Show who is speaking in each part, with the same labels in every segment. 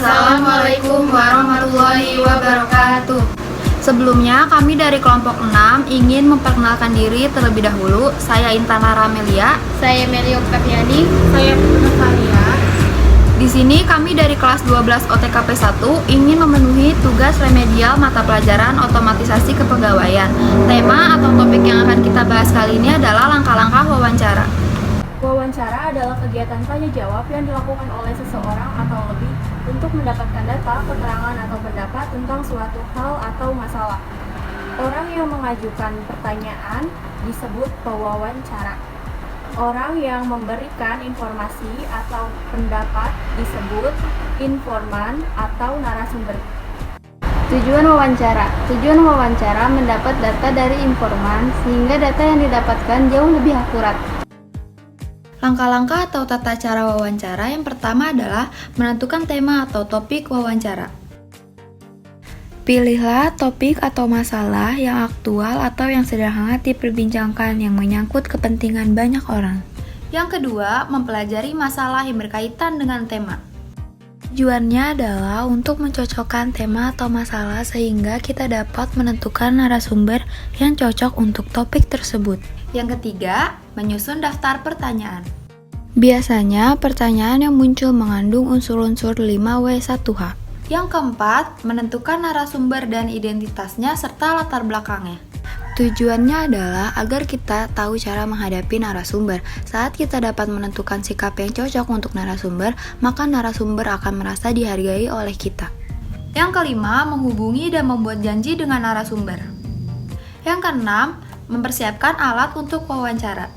Speaker 1: Assalamualaikum warahmatullahi wabarakatuh. Sebelumnya kami dari kelompok 6 ingin memperkenalkan diri terlebih dahulu. Saya Intan Lara Amelia.
Speaker 2: Saya Melio Kapiani.
Speaker 3: Saya Putri Faria.
Speaker 1: Di sini kami dari kelas 12 OTKP 1 ingin memenuhi tugas remedial mata pelajaran otomatisasi kepegawaian. Tema atau topik yang akan kita bahas kali ini adalah langkah-langkah wawancara.
Speaker 3: Wawancara adalah kegiatan tanya jawab yang dilakukan oleh seseorang atau lebih untuk mendapatkan data, keterangan, atau pendapat tentang suatu hal atau masalah. Orang yang mengajukan pertanyaan disebut pewawancara. Orang yang memberikan informasi atau pendapat disebut informan atau narasumber.
Speaker 2: Tujuan wawancara mendapat data dari informan sehingga data yang didapatkan jauh lebih akurat.
Speaker 1: Langkah-langkah atau tata cara wawancara yang pertama adalah menentukan tema atau topik wawancara. Pilihlah topik atau masalah yang aktual atau yang sedang hangat diperbincangkan yang menyangkut kepentingan banyak orang. Yang kedua, mempelajari masalah yang berkaitan dengan tema. Tujuannya adalah untuk mencocokkan tema atau masalah sehingga kita dapat menentukan narasumber yang cocok untuk topik tersebut. Yang ketiga, menyusun daftar pertanyaan. Biasanya, pertanyaan yang muncul mengandung unsur-unsur 5W1H. Yang keempat, menentukan narasumber dan identitasnya serta latar belakangnya. Tujuannya adalah agar kita tahu cara menghadapi narasumber. Saat kita dapat menentukan sikap yang cocok untuk narasumber, maka narasumber akan merasa dihargai oleh kita. Yang kelima, menghubungi dan membuat janji dengan narasumber. Yang keenam, mempersiapkan alat untuk wawancara,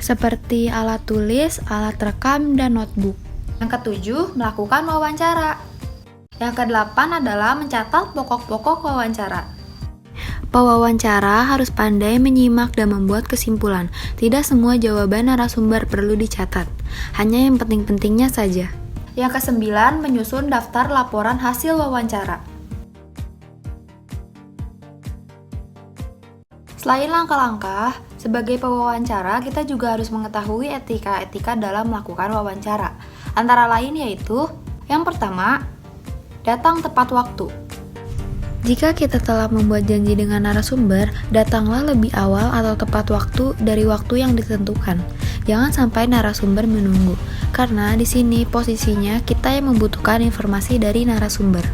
Speaker 1: seperti alat tulis, alat rekam, dan notebook. Yang ketujuh, melakukan wawancara. Yang kedelapan adalah mencatat pokok-pokok wawancara. Pewawancara harus pandai menyimak dan membuat kesimpulan. Tidak semua jawaban narasumber perlu dicatat, hanya yang penting-pentingnya saja. Yang kesembilan, menyusun daftar laporan hasil wawancara. Selain langkah-langkah, sebagai pewawancara kita juga harus mengetahui etika-etika dalam melakukan wawancara. Antara lain yaitu, yang pertama, datang tepat waktu. Jika kita telah membuat janji dengan narasumber, datanglah lebih awal atau tepat waktu dari waktu yang ditentukan. Jangan sampai narasumber menunggu, karena di sini posisinya kita yang membutuhkan informasi dari narasumber.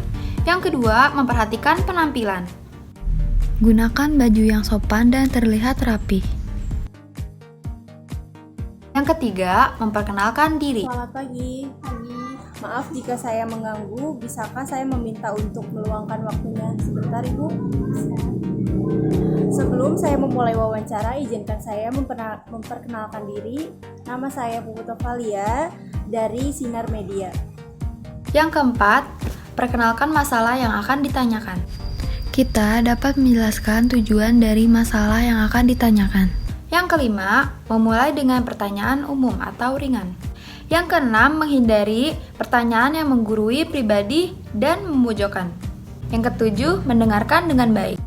Speaker 1: Yang kedua, memperhatikan penampilan. Gunakan baju yang sopan dan terlihat rapi. Yang ketiga, memperkenalkan diri.
Speaker 3: Selamat pagi. Maaf jika saya mengganggu, bisakah saya meminta untuk meluangkan waktunya sebentar, Ibu? Sebelum saya memulai wawancara, izinkan saya memperkenalkan diri. Nama saya Putri Faria dari Sinar Media.
Speaker 1: Yang keempat, perkenalkan masalah yang akan ditanyakan. Kita dapat menjelaskan tujuan dari masalah yang akan ditanyakan. Yang kelima, memulai dengan pertanyaan umum atau ringan. Yang keenam, menghindari pertanyaan yang menggurui pribadi dan memojokkan. Yang ketujuh, mendengarkan dengan baik.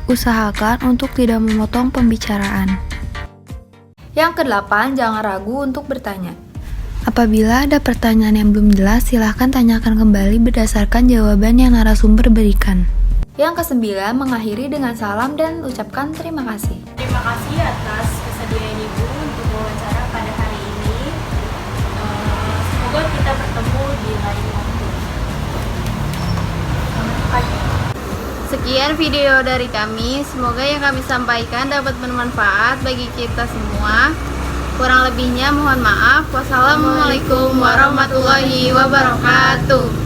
Speaker 1: Usahakan untuk tidak memotong pembicaraan. Yang kedelapan, jangan ragu untuk bertanya. Apabila ada pertanyaan yang belum jelas, silahkan tanyakan kembali berdasarkan jawaban yang narasumber berikan. Yang kesembilan, mengakhiri dengan salam dan ucapkan terima kasih.
Speaker 3: Terima kasih atas kesediaan Ibu untuk wawancara pada hari ini. Semoga kita bertemu di lain waktu. Selamat pagi.
Speaker 2: Sekian video dari kami. Semoga yang kami sampaikan dapat bermanfaat bagi kita semua. Kurang lebihnya mohon maaf. Wassalamualaikum warahmatullahi wabarakatuh.